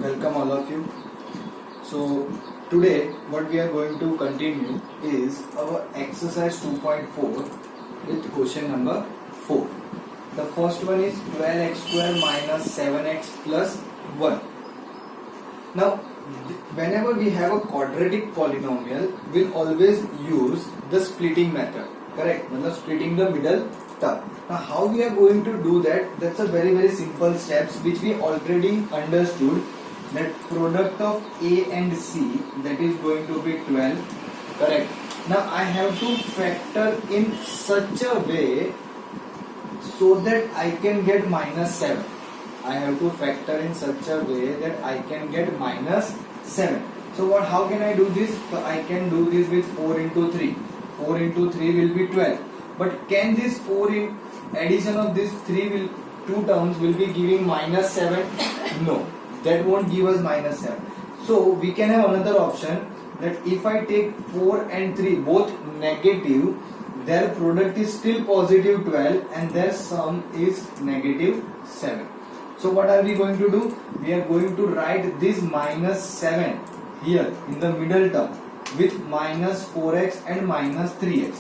welcome all of you. So today what we are going to continue is our exercise 2.4 with question number 4. The first one is 12x square minus 7x plus 1. Now whenever we have a quadratic polynomial, we'll always use the splitting method, correct? मतलब splitting the middle term. Now how we are going to do that? That's a very simple steps which we already understood. That product of A and C, that is going to be 12, correct? Now I have to factor in such a way so that I can get minus 7. I have to factor in such a way that I can get minus 7. So how can I do this? So I can do this with 4 into 3. 4 into 3 will be 12. But can this 4 in addition of this 2 terms will be giving minus 7? No. That won't give us minus 7. So we can have another option that if I take 4 and 3 both negative, their product is still positive 12 and their sum is negative 7. So what are we going to do? We are going to write this minus 7 here in the middle term with minus 4x and minus 3x.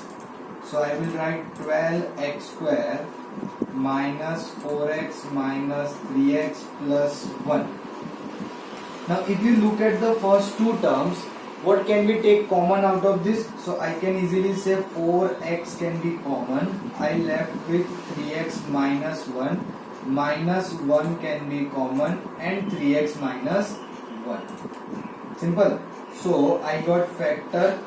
So I will write 12x square minus 4x minus 3x plus 1. Now if you look at the first two terms, what can we take common out of this? So I can easily say 4x can be common. I left with 3x minus 1. Minus 1 can be common and 3x minus 1. Simple. So I got factor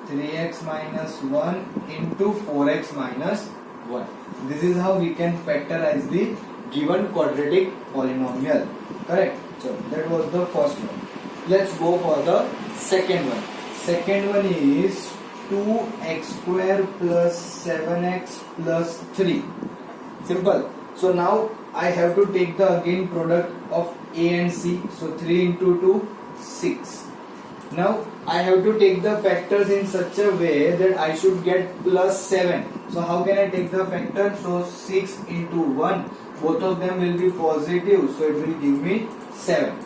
3x minus 1 into 4x minus 1. This is how we can factorize the given quadratic polynomial. Correct? So that was the first one. Let's go for the second one. Second one is 2x square plus 7x plus 3. Simple. So now I have to take the again product of A and C. So 3 into 2, 6. Now I have to take the factors in such a way that I should get plus 7. So how can I take the factor? So 6 into 1. Both of them will be positive. So it will give me 7.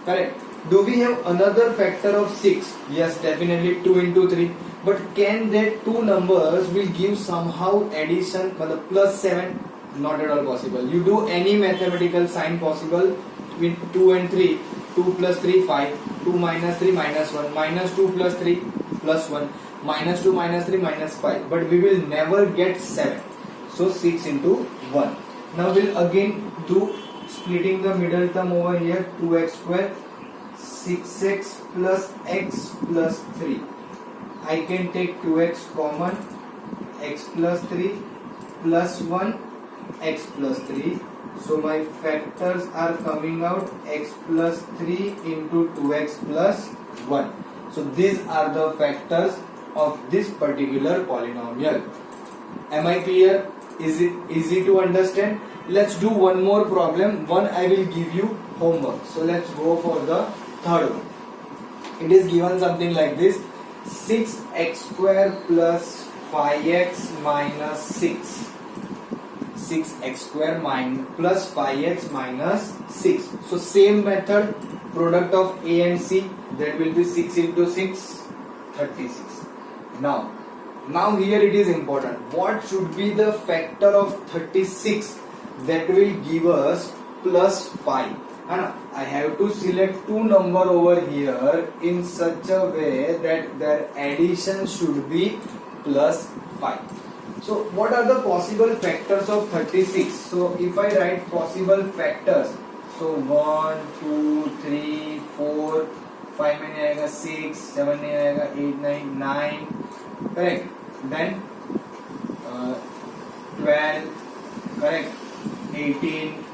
Correct. Do we have another factor of 6? Yes, definitely 2 into 3. But can that two numbers will give somehow addition plus 7? Not at all possible. You do any mathematical sign possible between 2 and 3. 2 plus 3, 5. 2 minus 3, minus 1. Minus 2 plus 3, plus 1. Minus 2 minus 3, minus 5. But we will never get 7. So 6 into 1. Now we'll again do splitting the middle term over here. 2x square 6x plus x plus 3. I can take 2x common, x plus 3 plus 1, x plus 3. So my factors are coming out x plus 3 into 2x plus 1. So these are the factors of this particular polynomial. Am I clear? Is it easy to understand? Let's do one more problem. One I will give you homework. So let's go for the third one. It is given something like this. 6x square plus 5x minus 6. 6x square plus 5x minus 6. So same method, product of A and C, that will be 6 into 6, 36. Now here it is important. What should be the factor of 36 that will give us plus 5? And I have to select two number over here in such a way that their addition should be plus 5. So what are the possible factors of 36? So if I write possible factors, so 1, 2, 3, 4, 5 में आएगा 6, 7 में आएगा 8, 9, 9, correct? Then 12, correct? 18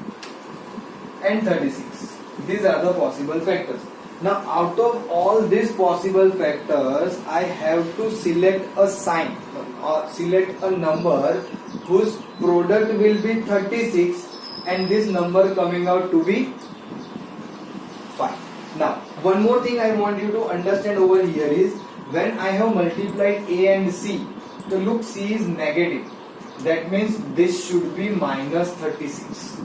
and 36. These are the possible factors. Now out of all these possible factors, I have to select a sign or select a number whose product will be 36 and this number coming out to be 5. Now one more thing I want you to understand over here is when I have multiplied A and C, so look, C is negative. That means this should be minus 36.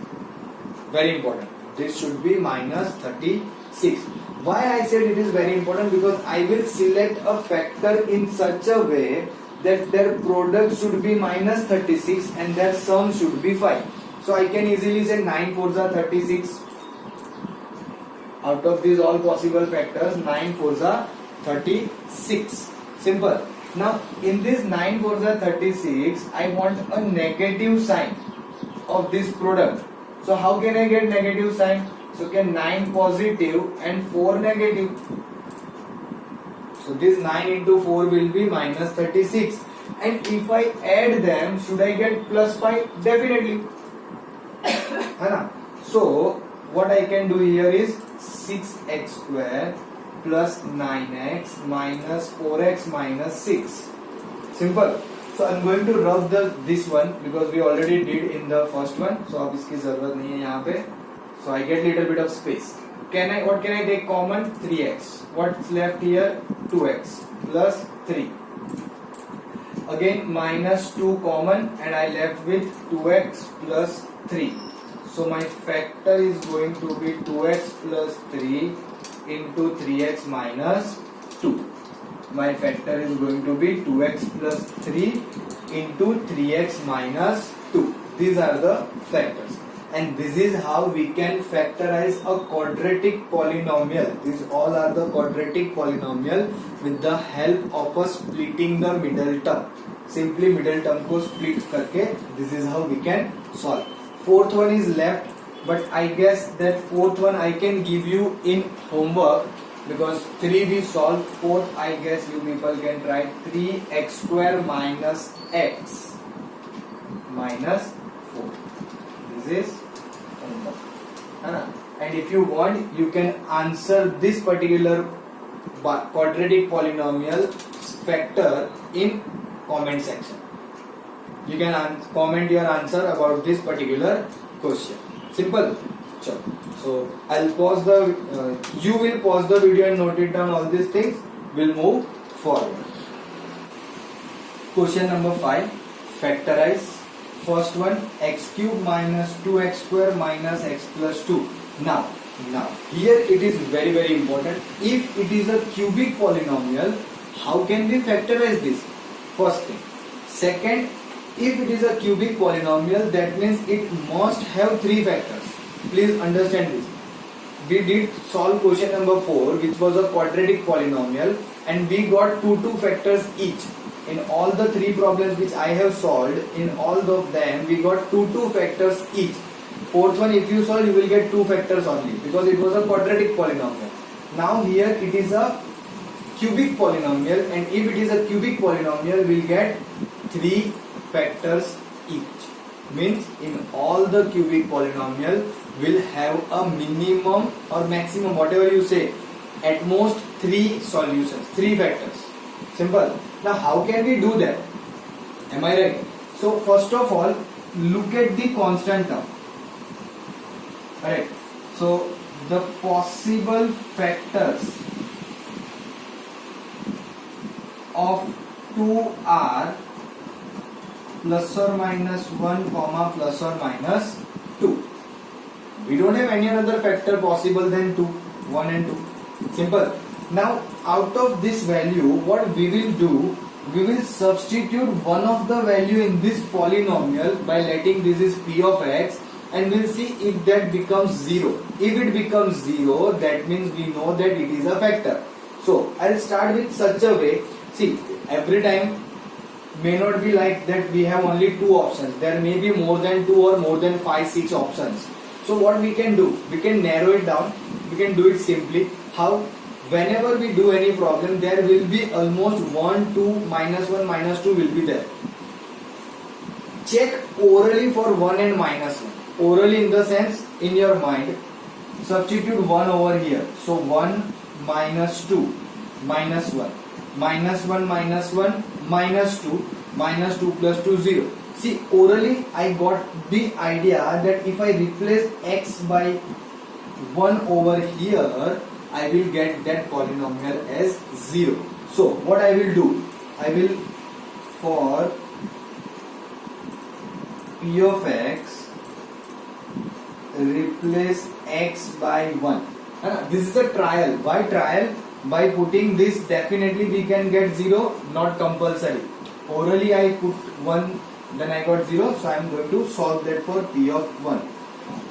Very important. this should be minus 36. Why I said it is very important? Because I will select a factor in such a way that their product should be minus 36 and their sum should be 5. So I can easily say 9 4s are 36. Out of these all possible factors, 9 4s are 36. Simple. Now in this 9 4s are 36, I want a negative sign of this product. So how can I get negative sign? So can 9 positive and 4 negative. So this 9 into 4 will be minus 36. And if I add them, should I get plus 5? Definitely. So what I can do here is 6x square plus 9x minus 4x minus 6. Simple. So I'm going to rub this one because we already did in the first one. So अब इसकी जरूरत नहीं है यहाँ पे. So I get little bit of space. What can I take common? 3x. What's left here? 2x plus 3. Again minus 2 common and I left with 2x plus 3. So my factor is going to be 2x plus 3 into 3x minus 2. My factor is going to be 2x plus 3 into 3x minus 2. These are the factors. And this is how we can factorize a quadratic polynomial. These all are the quadratic polynomial with the help of a splitting the middle term. Simply middle term को split करके this is how we can solve. Fourth one is left, but I guess that fourth one I can give you in homework because 3 we solved. Fourth I guess you people can try 3x square minus x minus 4. This is homework. And if you want, you can answer this particular quadratic polynomial factor in comment section. You can comment your answer about this particular question. Simple. Sure. So I'll pause the. You will pause the video and note it down. All these things. We'll move forward. Question number 5. Factorize. First one, x cube minus 2x square minus x plus 2. Now here it is very very important. If it is a cubic polynomial, how can we factorize this? First thing. Second, if it is a cubic polynomial, that means it must have 3 factors. Please understand this. We did solve question number 4, which was a quadratic polynomial, and we got 2 factors each. In all the 3 problems which I have solved, in all of them we got 2 factors each. Fourth one, if you solve, you will get 2 factors only because it was a quadratic polynomial. Now here it is a cubic polynomial, and if it is a cubic polynomial, we will get 3 factors each. Means in all the cubic polynomial will have a minimum or maximum, whatever you say, at most 3 solutions, 3 factors. Simple. Now how can we do that? Am I right? So first of all, look at the constant term. Alright. So the possible factors of 2 are plus or minus 1 comma plus or minus 2. We don't have any other factor possible than 2, 1 and 2. Simple. Now out of this value, what we will do, we will substitute one of the value in this polynomial by letting this is p of x, and we'll see if that becomes 0. If it becomes 0, that means we know that it is a factor. So I'll start with such a way. See, every time may not be like that we have only 2 options. There may be more than 2 or more than 5, 6 options. So what we can do, we can narrow it down. We can do it simply. How? Whenever we do any problem, there will be almost 1, 2, minus 1, minus 2 will be there. Check orally for 1 and minus 1. Orally in the sense, in your mind, substitute 1 over here. So 1 minus 2 minus 1. Minus 1 minus 1 minus 2 minus 2 plus 2 0. See, orally I got the idea that if I replace x by 1 over here, I will get that polynomial as 0. So what I will do, I will for p of x replace x by 1. This is a trial. Why trial? By putting this, definitely we can get 0, not compulsory. Orally I put 1, then I got 0, so I am going to solve that for p of 1.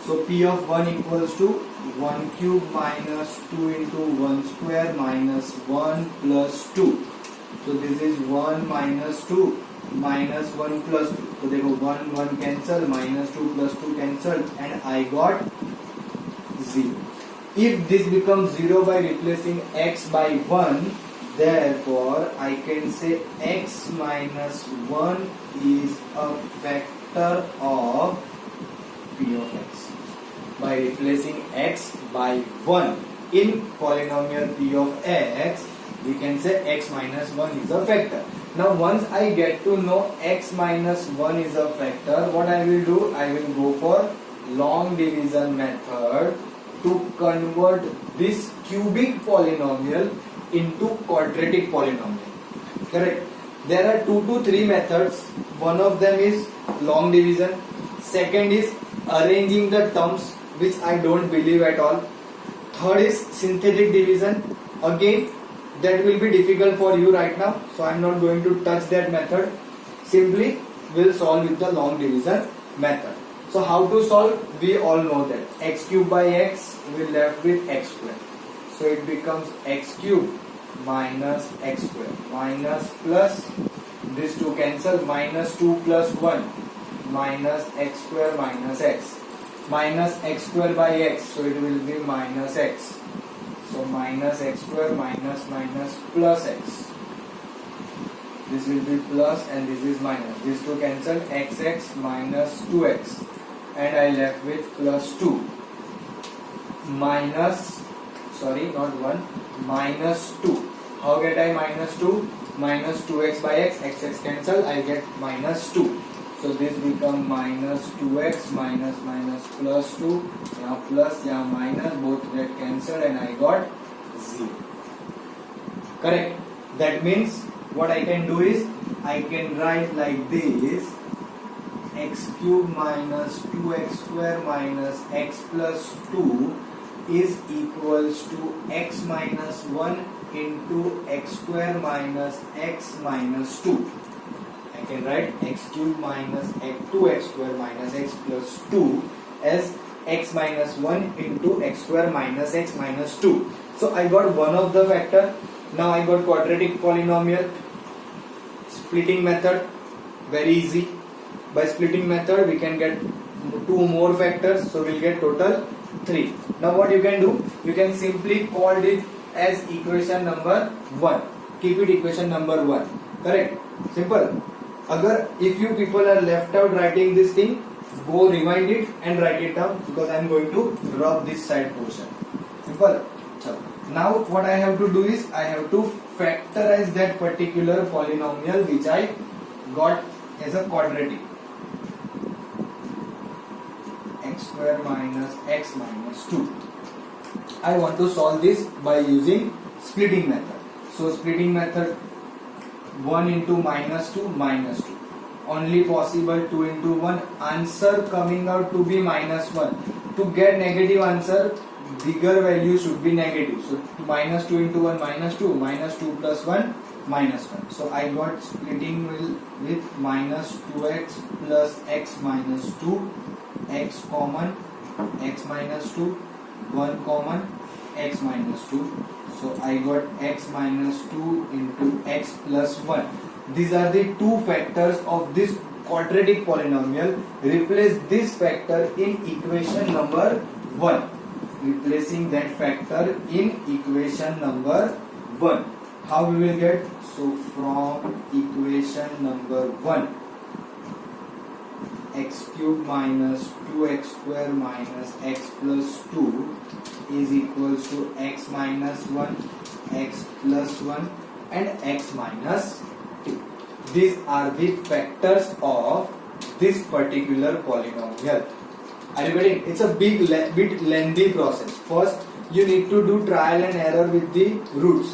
So p of 1 equals to 1 cube minus 2 into 1 square minus 1 plus 2. So this is 1 minus 2 minus 1 plus 2. So देखो 1 1 cancel, minus 2 plus 2 cancelled, and I got 0. If this becomes 0 by replacing x by 1, therefore I can say x minus 1 is a factor of p of x. By replacing x by 1 in polynomial p of x, we can say x minus 1 is a factor. Now once I get to know x minus 1 is a factor, what I will do? I will go for long division method to convert this cubic polynomial into quadratic polynomial. Correct? There are 2 to 3 methods. One of them is long division. Second is arranging the terms, which I don't believe at all. Third is synthetic division. Again, that will be difficult for you right now, so I am not going to touch that method. Simply will solve with the long division method. So how to solve? We all know that x cube by x will left with x square. So it becomes x cube minus x square minus plus this 2 cancel, minus 2 plus 1 minus x square minus x minus x square by x, so it will be minus x. So minus x square minus minus plus x. This will be plus and this is minus. These 2 cancel, xx minus 2x, and I left with plus 2 minus, sorry, not 1, minus 2. How get I minus 2? Minus 2x by x, xx cancel, I get minus 2. So this become minus 2x minus minus plus 2. Now plus, now minus, both get cancelled, and I got 0. Correct? That means what I can do is I can write like this: x cube minus 2x square minus x plus 2 is equals to x minus 1 into x square minus x minus 2. I can write x cube minus 2x square minus x plus 2 as x minus 1 into x square minus x minus 2. So I got one of the factor. Now I got quadratic polynomial. Splitting method, very easy. By splitting method we can get 2 more factors, so we'll get total 3. Now what you can do? You can simply call it as equation number 1. Keep it equation number 1. Correct? Simple. If you people are left out writing this thing, go rewind it and write it down, because I am going to drop this side portion. Simple. Now what I have to do is I have to factorize that particular polynomial which I got as a quadratic. X square minus x minus 2. I want to solve this by using splitting method. So splitting method, 1 into minus 2 minus 2. Only possible 2 into 1. Answer coming out to be minus 1. To get negative answer, bigger value should be negative. So minus 2 into 1 minus 2, minus 2 plus 1 minus 1. So I got splitting with minus 2x plus x minus 2, x common, x minus 2, 1 common, x minus 2. So I got x minus 2 into x plus 1. These are the 2 factors of this quadratic polynomial. Replace this factor in equation number 1. Replacing that factor in equation number 1. How we will get? So from equation number 1, x cube minus 2x square minus x plus 2 is equals to x minus 1, x plus 1 and x minus 2. These are the factors of this particular polynomial. Are you getting? It's a bit lengthy process. First you need to do trial and error with the roots.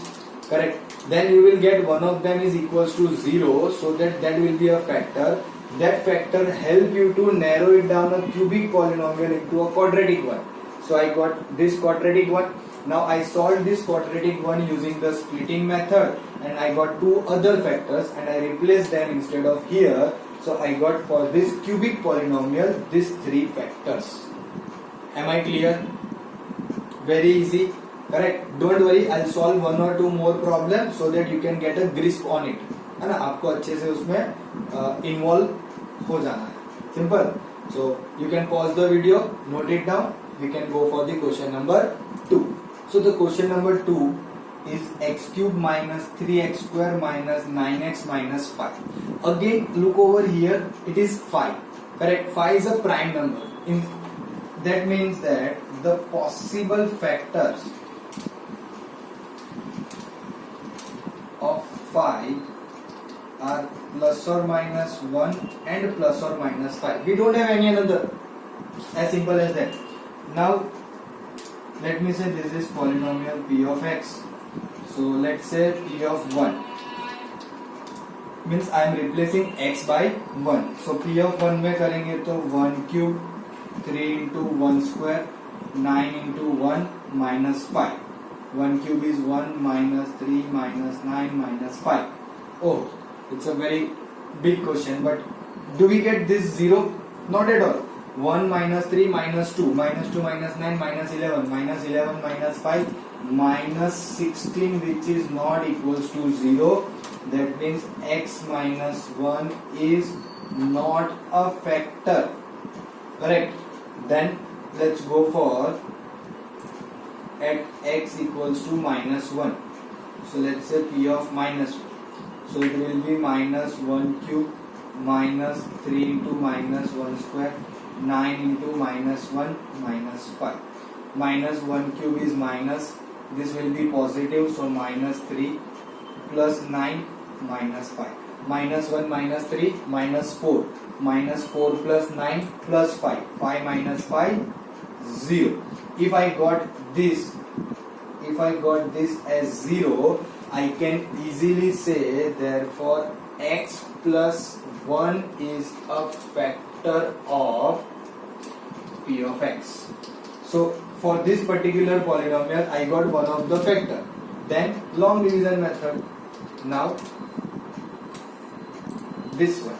Correct? Then you will get one of them is equals to 0, so that will be a factor. that factor help you to narrow it down a cubic polynomial into a quadratic one. So I got this quadratic one. Now I solved this quadratic one using the splitting method, and I got two other factors and I replaced them instead of here. So I got for this cubic polynomial these three factors. Am I clear? Very easy, correct? Don't worry, I'll solve one or two more problems so that you can get a grasp on it. है ना, आपको अच्छे से उसमें involve हो जाना है. Simple. So you can pause the video, note it down. We can go for the question number 2. So the question number 2 is x cube minus 3x square minus 9x minus 5. Again, look over here. It is 5. Correct? 5 is a prime number. That means that the possible factors of 5 are plus or minus 1 and plus or minus 5. We don't have any another. As simple as that. Now, let me say this is polynomial p of x. So let's say p of 1 means I am replacing x by 1. So p of 1 में करेंगे तो 1 cube 3 into 1 square 9 into 1 minus 5. 1 cube is 1 minus 3 minus 9 minus 5. Oh, it's a very big question, but do we get this 0? Not at all. 1 minus 3 minus 2 minus 2 minus 9 minus 11 minus 11 minus 5 minus 16, which is not equals to 0. That means x minus 1 is not a factor. Correct? Then let's go for at x equals to minus 1. So let's say p of minus 1. So it will be minus 1 cube minus 3 into minus 1 square 9 into minus 1 minus 5. Minus 1 cube is minus, this will be positive, so minus 3 plus 9 minus 5. Minus 1 minus 3 minus 4. Minus 4 plus 9 plus 5. 5 minus 5, 0. If I got this as 0, I can easily say therefore x plus 1 is a factor of p of x. So for this particular polynomial I got one of the factor. Then long division method. Now this one,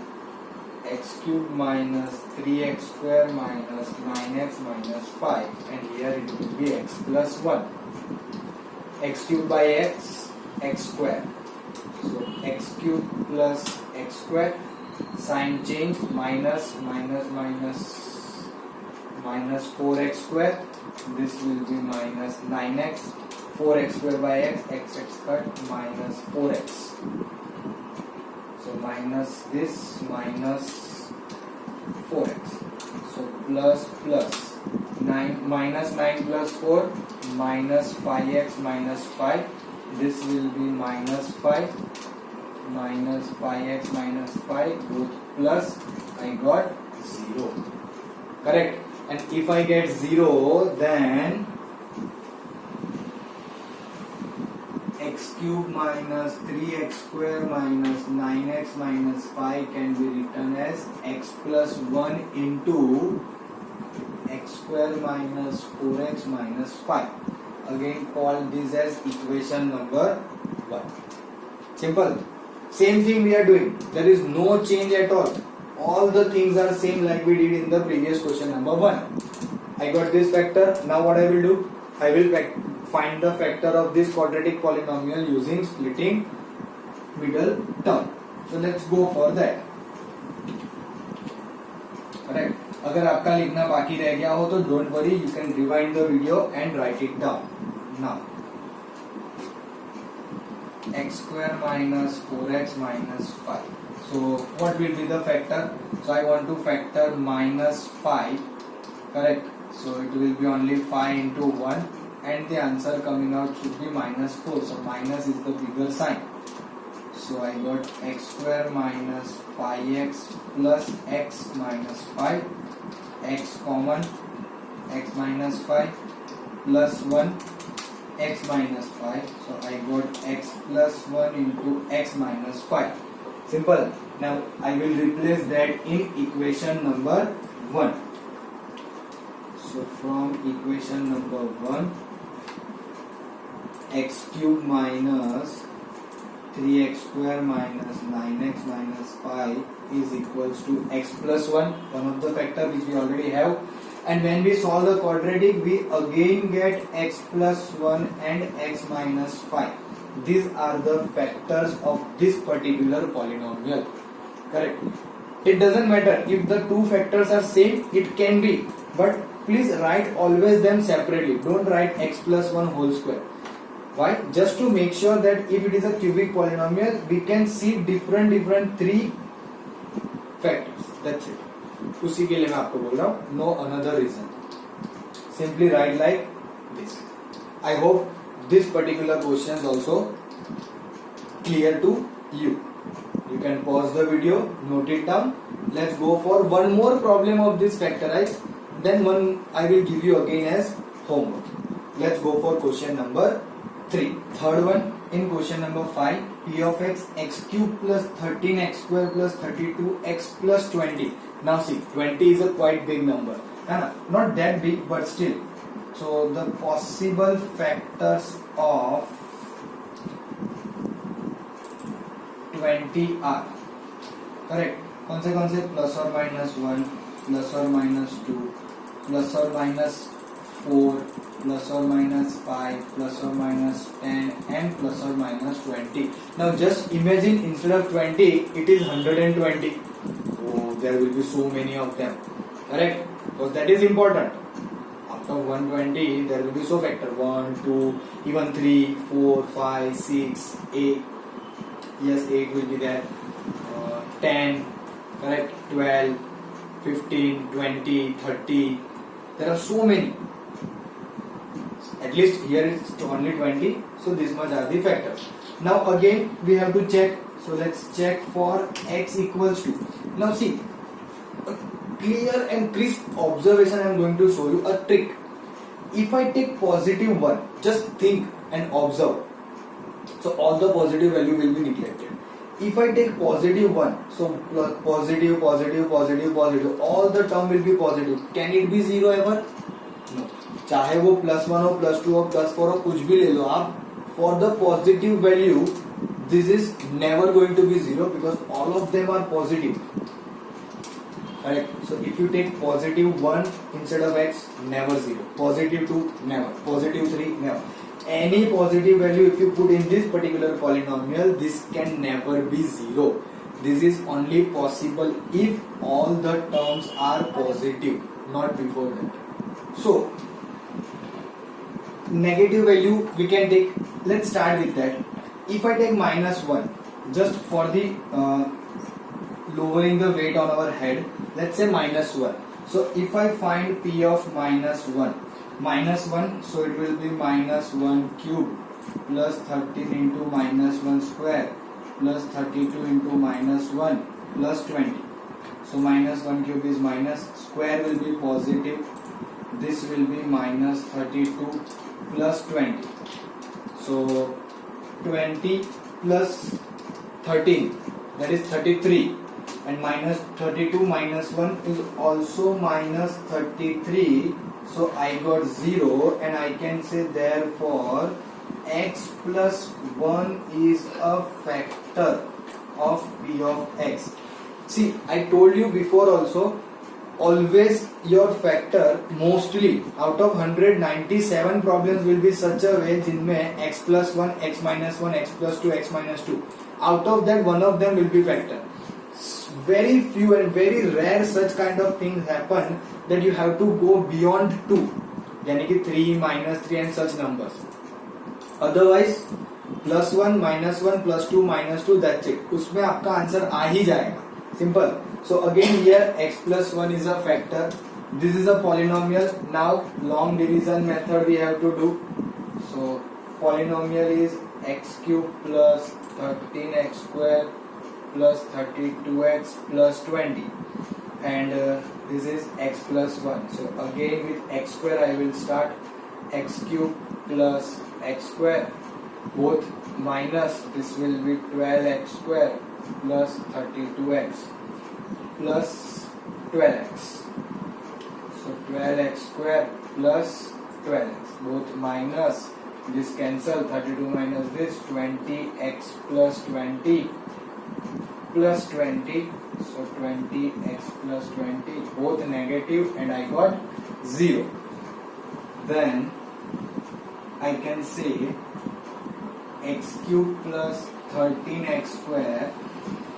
x cube minus 3x square minus 9x minus 5, and here it will be x plus 1. X cube by x, x square. So x cube plus x square, sign change, minus 4x square. This will be minus 9x. 4x square by x square minus 4x. So minus this minus 4x. So plus 9 minus 9 plus 4 minus 5x minus 5. This will be minus 5 minus 5x minus 5, both plus. I got 0. Correct? And if I get 0, then x cube minus 3x square minus 9x minus 5 can be written as x plus 1 into x square minus 4x minus 5. Again call this as equation number 1. Simple. Same thing we are doing. There is no change at all. All the things are same like we did in the previous question number 1. I got this factor. Now what I will do? I will find the factor of this quadratic polynomial using splitting middle term. So let's go for that. Correct? अगर आपका लिखना बाकी रह गया हो तो don't worry, you can rewind the video and write it down. Now x square minus 4x minus 5. So what will be the factor? So I want to factor minus 5. Correct? So it will be only 5 into 1, and the answer coming out should be minus 4. So minus is the bigger sign. So I got x square minus 5x plus x minus 5. X common, x minus 5 plus 1, x minus 5. So I got x plus 1 into x minus 5. Simple. Now I will replace that in equation number 1. So from equation number 1, x cube minus 3x square minus 9x minus 5 is equals to x plus 1, one of the factor which we already have. And when we solve the quadratic, we again get x plus 1 and x minus 5. These are the factors of this particular polynomial. Correct. It doesn't matter if the two factors are same, it can be, but please write always them separately. Don't write x plus 1 whole square. Why? Just to make sure that if it is a cubic polynomial, we can see different three factors. That's it. उसी के लिए मैं आपको बोल रहा हूँ. No another reason. Simply write like this. I hope this particular question is also clear to you. You can pause the video, note it down. Let's go for one more problem of this factorize. Then one I will give you again as homework. Let's go for question number 3. Third one, in question number 5, p of x cube plus 13x square plus 32x plus 20. Now see, 20 is a quite big number. Not that big, but still. So the possible factors of 20 are, correct, कौन से plus or minus 1, plus or minus 2, plus or minus 4, plus or minus 5, plus or minus 10 and plus or minus 20. Now just imagine instead of 20 it is 120. Oh, there will be so many of them, correct, because that is important. After 120 there will be so factor 1, 2, even 3, 4, 5, 6, 8. Yes, 8 will be there. 10, correct, 12, 15, 20, 30. There are so many. At least here it's only 20. So this much are the factors. Now again we have to check. So let's check for x equals to. Now see, a clear and crisp observation I am going to show you, a trick. If I take positive 1, just think and observe. So all the positive value will be neglected. If I take positive 1, so positive, positive, positive, positive, all the term will be positive. Can it be 0 ever? No. चाहे वो plus 1 हो, plus 2 हो, plus 4 हो, कुछ भी ले लो आप. For the positive value, this is never going to be 0 because all of them are positive. Correct. So if you take positive 1 instead of x, never 0. Positive 2, never. Positive 3, never. Any positive value if you put in this particular polynomial, this can never be 0. This is only possible if all the terms are positive, not before that. So negative value we can take. Let's start with that. If I take minus 1, just for the lowering the weight on our head, let's say minus 1. So if I find p of minus 1, so it will be minus 1 cube plus 13 into minus 1 square plus 32 into minus 1 plus 20. So minus 1 cube is minus, square will be positive, this will be minus 32 plus 20. So 20 plus 13, that is 33, and minus 32 minus 1 is also minus 33. So I got 0 and I can say therefore x plus 1 is a factor of p of x. See, I told you before also, always your factor mostly out of 197 problems will be such a way जिनमें x plus 1, x minus 1, x plus 2, x minus 2. Out of that, one of them will be factor. Very few and very rare such kind of things happen that you have to go beyond 2, यानी कि 3, minus 3 and such numbers. Otherwise, plus 1, minus 1, plus 2, minus 2, that's it. उसमें आपका answer आ ही जाएगा. Simple. So again here x plus 1 is a factor. This is a polynomial. Now long division method we have to do. So polynomial is x cube plus 13x square plus 32x plus 20, and this is x plus 1. So again with x square I will start. X cube plus x square, both minus, this will be 12x square plus 32x plus 12x. So 12x square plus 12x, both minus, this cancel, 32 minus this, 20x plus 20 plus 20, so 20x plus 20, both negative, and I got 0. Then I can say x cube plus 13x square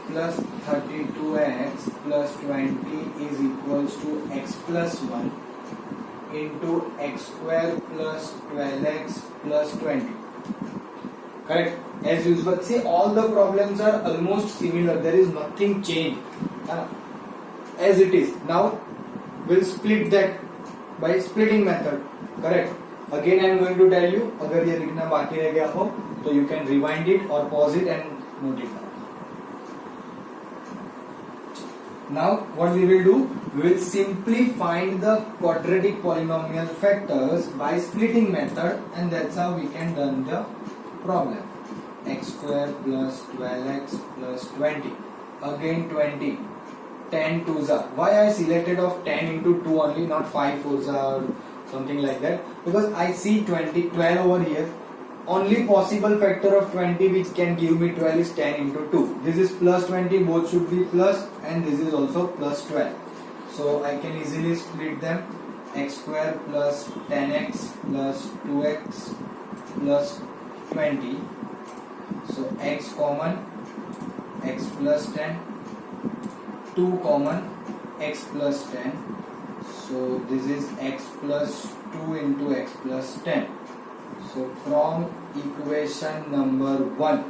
plus 32x plus 20 is equals to x plus 1 into x square plus 12x plus 20. Correct? As usual. See, all the problems are almost similar. There is nothing changed. As it is. Now, we'll split that by splitting method. Correct? Again, I am going to tell you, अगर ये लिखना बाकी रह गया हो, तो you can rewind it or pause it and note it down. Now, what we will do, we will simply find the quadratic polynomial factors by splitting method, and that's how we can done the problem. X square plus 12x plus 20. Again 20. 10 twos are. Why I selected of 10 into 2 only, not 5 fours or something like that? Because I see 12 over here. Only possible factor of 20 which can give me 12 is 10 into 2. This is plus 20, both should be plus, and this is also plus 12. So I can easily split them. X square plus 10x plus 2x plus 20. So x common, x plus 10, 2 common, x plus 10. So this is x plus 2 into x plus 10. So from equation number 1,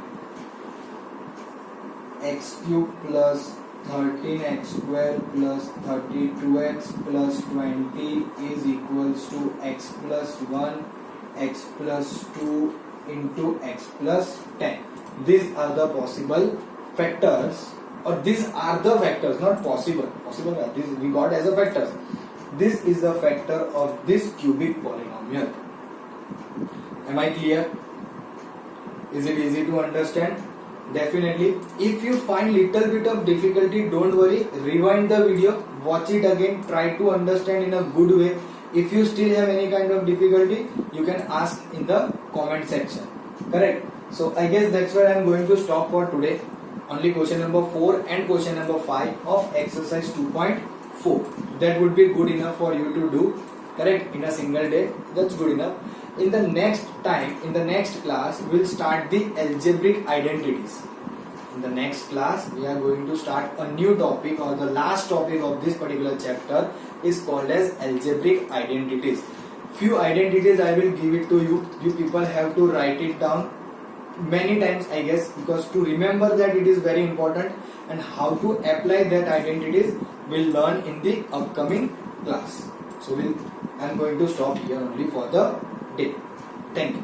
x cube plus 13x square plus 32x plus 20 is equals to x plus 1, x plus 2 into x plus 10. These are the possible factors, or these are the factors, not possible. Possible, this we got as a factors. This is the factor of this cubic polynomial. Am I clear? Is it easy to understand? Definitely. If you find little bit of difficulty, don't worry. Rewind the video, watch it again, try to understand in a good way. If you still have any kind of difficulty, you can ask in the comment section. Correct? So I guess that's where I am going to stop for today. Only question number 4 and question number 5 of exercise 2.4. That would be good enough for you to do. Correct? In a single day. That's good enough. In the next time, in the next class, we'll start the algebraic identities. In the next class, we are going to start a new topic, or the last topic of this particular chapter is called as algebraic identities. Few identities I will give it to you. You people have to write it down many times, I guess, because to remember that it is very important, and how to apply that identities we'll learn in the upcoming class. So I am going to stop here only for the day. Thank you.